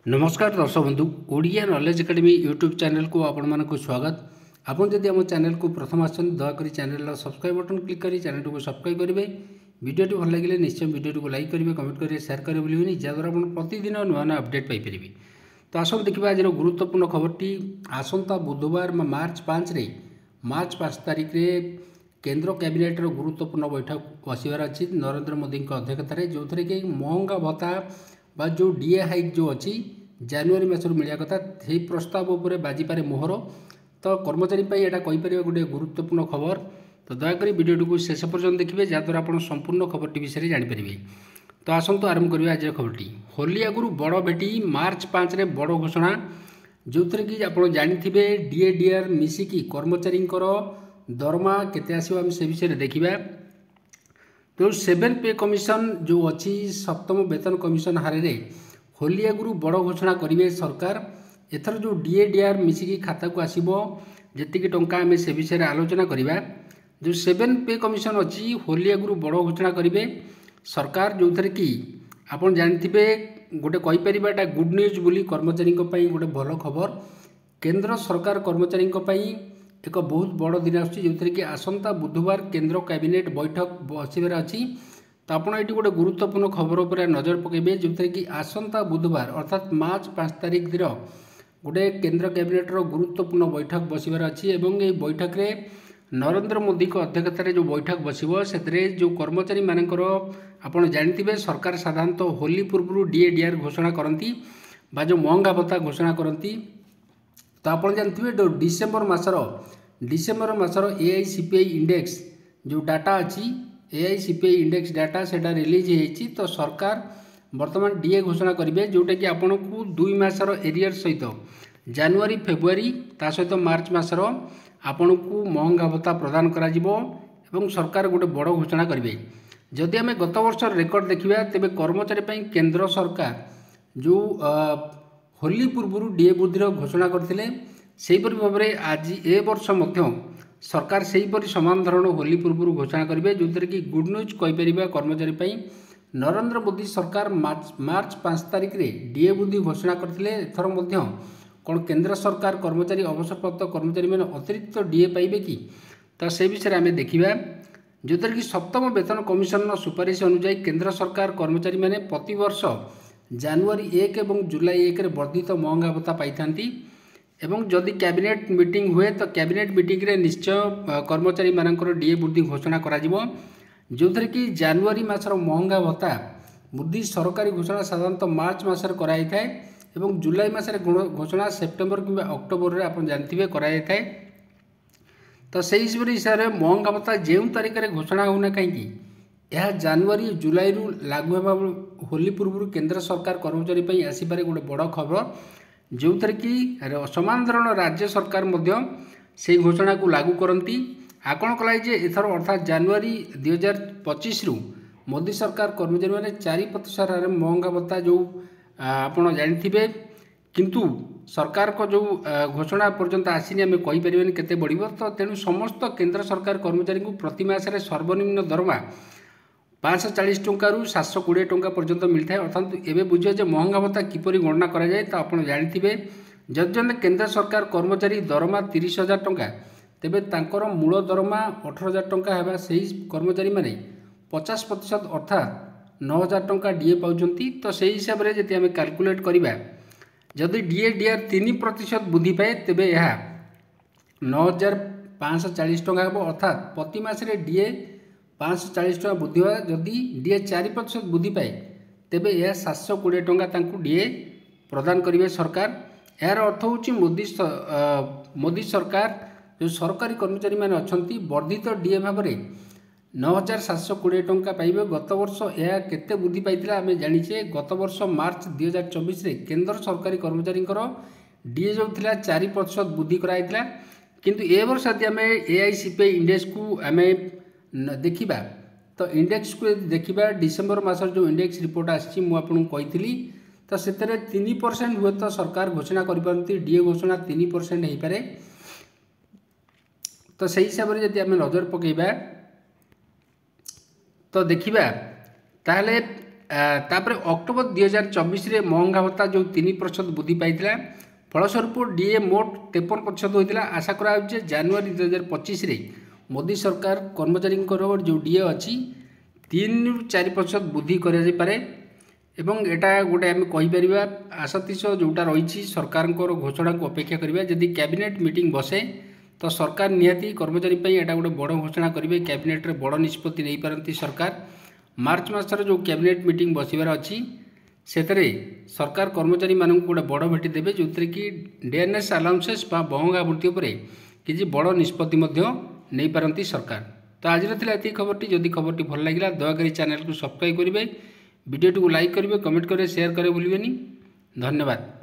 नमस्कार दर्शक बंधु Odia knowledge academy YouTube channel को आपण मानक स्वागत। आपन जदि आम चैनल को प्रथम आछन दयाकोरी चैनल सब्सक्राइब बटन क्लिक करी चैनल को सब्सक्राइब करेंगे। वीडियो भल लगे निश्चय वीडियो को लाइक करेंगे, कमेंट करेंगे, शेयर करेंगे भूलिए जहाँद्वारा आप प्रतिदिन नुआ नुआ अपडेट पाइपर। तो आसन देखा आज गुरुत्वपूर्ण खबरटी आसंता बुधवार मार्च 5 तारिख में केंद्र कैबिनेट गुरुत्वपूर्ण बैठक बसबार अच्छी नरेंद्र मोदी अध्यक्षतार जो थे कि महंगा भत्ता बा जो डीए हाइक जो अच्छी जनवरी मासर मिलिया कथा से प्रस्ताव उपर बाजिपारे मोहर। तो कर्मचारी यहाँ कहीपर गोटे गुरुत्वपूर्ण खबर। तो दयाकोरी वीडियो को शेष पर्यटन देखिए जहाँद्वारा आप संपूर्ण खबरटी विषय जानीपर। तो आसतु आरंभ करिए आज खबरटी। होली आगुरी बड़ भेटी मार्च 5 रे बड़ घोषणा जो थे कि आप जानी डीए डीआर मिसिकी कर्मचारी दरमा केते आसीबा हम से विषय देखिबा। तो 7 पे कमिशन जो अच्छी सप्तम वेतन कमिशन हारे होली आगुरी बड़ घोषणा करेंगे सरकार। एथर जो डीए डीआर मिसिकी खाता को आसीबो जेतिकी टंका आम से विषय आलोचना करिबा। जो 7 पे कमिशन अच्छी होली आगुरी बड़ घोषणा करेंगे सरकार जो थे कि आपन जानथिबे गोटे कहीपर गुड न्यूज बोली कर्मचारी गोटे भल खबर। केंद्र सरकार कर्मचारी एक बहुत बड़ दिन आसुची जो कि आसंता बुधवार केंद्र कैबिनेट बैठक बसबार अच्छी। तो आपड़ ये गोटे गुरुत्वपूर्ण खबर पर नजर पकेबे जो कि आसंता बुधवार अर्थात मार्च 5 तारिख दिन गोटे केंद्र कैबिनेटर गुरुत्वपूर्ण बैठक बसबार अच्छी। ये बैठक में नरेंद्र मोदी अध्यक्षतार जो बैठक बसब से जो कर्मचारी मानकर आपड़ जानते सरकार साधारणतः होली पूर्व डीए डीआर घोषणा करती बा जो महंगा भत्ता घोषणा करती। तो आप जानते जो डिसेम्बर मासर एआईसीपीआई इंडेक्स जो डाटा अच्छी एआईसीपीआई इंडेक्स डाटा से रिलीज होती। तो सरकार वर्तमान डीए घोषणा करेंगे जोटा कि आपन को 2 मासर एरियर सहित जनवरी फेब्रुआरी ता सहित मार्च मासर आपण को महंगा भत्ता प्रदान करा सरकार गोटे बड़ घोषणा करेंगे। जदि आम गत वर्ष रेकर्ड देखा तेरे कर्मचारी केंद्र सरकार जो होली पूर्व डीए वृद्धि घोषणा करते सेहीपरि भाव में आज ए वर्ष सरकार सेहीपरि समान धरण होली पूर्व घोषणा करेंगे जो थे कि गुड न्यूज कहीपर कर्मचारी नरेंद्र मोदी सरकार मार्च 5 तारिख में डीए वृद्धि घोषणा करते एथर कौन केंद्र सरकार कर्मचारी अवसरप्राप्त कर्मचारी मैंने अतिरिक्त डीए पाइबे कि। तो से विषय आम देखा जो थे कि सप्तम वेतन कमिशन सुपारिश अनुଯାयी केंद्र सरकार कर्मचारी मैंने प्रतिवर्ष जनवरी 1 और जुलाई 1 वर्धित महंगा भत्ता पाई एवं जदि कैबिनेट मीटिंग हुए तो कैबिनेट मीटिंग रे निश्चय कर्मचारी मानकर डीए वृद्धि घोषणा करा जो थे कि जनवरी मासर महंगा भत्ता वृद्धि सरकारी घोषणा साधारणतः मार्च मासर कराई थाए एवं जुलाई मासरे घोषणा सेप्टेम्बर कि अक्टोबर रे आप जानते कराई थाए। तो से हिसाब से महंगा भत्ता जो तारिख में घोषणा होना कहीं यह जनवरी जुलाई रु लागू होगा होली पूर्व केंद्र सरकार कर्मचारी आसपारे गोटे बड़ खबर जो थे कि समान धरण राज्य सरकार से घोषणा को लागू करती आकलन कला एथर अर्थात जनवरी 2025 रु मोदी सरकार कर्मचारी मैंने 4% महंगा भत्ता जो आप जानते किंतु सरकार को जो घोषणा पर्यंत आसीनी आम कहीपर केते बढ़िबो। तो तेणु समस्त केंद्र सरकार कर्मचारी को प्रति मासरे सर्वनिम्न दरमा 540 टंका रु 720 टंका पर्यंत मिलता है। अर्थात एवं बुझे जे महंगा भत्ता किपरि गणना करा जाए। तो आप जानते जदि केंद्र सरकार कर्मचारी दरमा 30,000 टंका तेबे तांकर मूल दरमा 18,000 टंका है से कर्मचारी मैंने 50% अर्थात 9,000 टंका डीए पाउछंती। तो से हिसाब से जब आम कैलकुलेट करवा जदि डीए डीआर 3% वृद्धि पाए तेबे यह 9,540 टंका हो अर्थात प्रति मासरे डीए 540 टंका वृद्धि हुआ। जदि डीए 4% वृद्धि पाए तेबे यह 720 टंका डीए प्रदान करेंगे सरकार। यार अर्थ हूँ मोदी सरकार जो सरकारी कर्मचारी मैंने अच्छा वर्धित डीए भाव में 9,720 टंका पाइबे। गत वर्ष यह केते वृद्धि पाई आम जाचे गत वर्ष मार्च 2024 रे केंद्र सरकारी कर्मचारी डीए जो थिला 4% वृद्धि कराइला किंतु ए वर्ष यदि आम एआईसीपीआई इंडेक्स को आम देखा तो इंडेक्स को देखा डिसेम्बर मासर जो इंडेक्स रिपोर्ट आसी मुझे तो से 3% हुए तो सरकार घोषणा करपारती डीए घोषणा 3% हो पारे। तो से हिसाब से जब आम नजर पकेबा तो देखा ताहले तापर अक्टोबर 2024 महंगा भत्ता जो 3% वृद्धि पाई फलस्वरूप डीए मोट 53% होता। आशा करा जनवरी 2025 मोदी सरकार कर्मचारी जो डीए अच्छी 3 ରୁ 4% वृद्धि करे एवं एटा गोटे आम कहीपर आशतीश जोटा रही सरकार घोषणा को अपेक्षा करवा। जदि कैबिनेट मीटिंग बसे तो सरकार निहाती कर्मचारी एटा गोटे बड़ घोषणा करेंगे। कैबिनेट रे बड़ निष्पत्ति नहीं पारती सरकार। मार्च मासर जो कैबिनेट मीटिंग बसबार अच्छी से सरकार कर्मचारी मानक गोटे बड़ भेटी देवे जो कि डीएनएस अलाउंसेस महंगा वृत्ति उपर किसी बड़ निष्पत्ति नहीं पारती सरकार। तो आज ये खबरटी जदि खबरटी भल लगा दयाकोरी चैनल को सब्सक्राइब करेंगे, वीडियो को लाइक करेंगे, कमेंट करेंगे, शेयर करेंगे भूलें। धन्यवाद।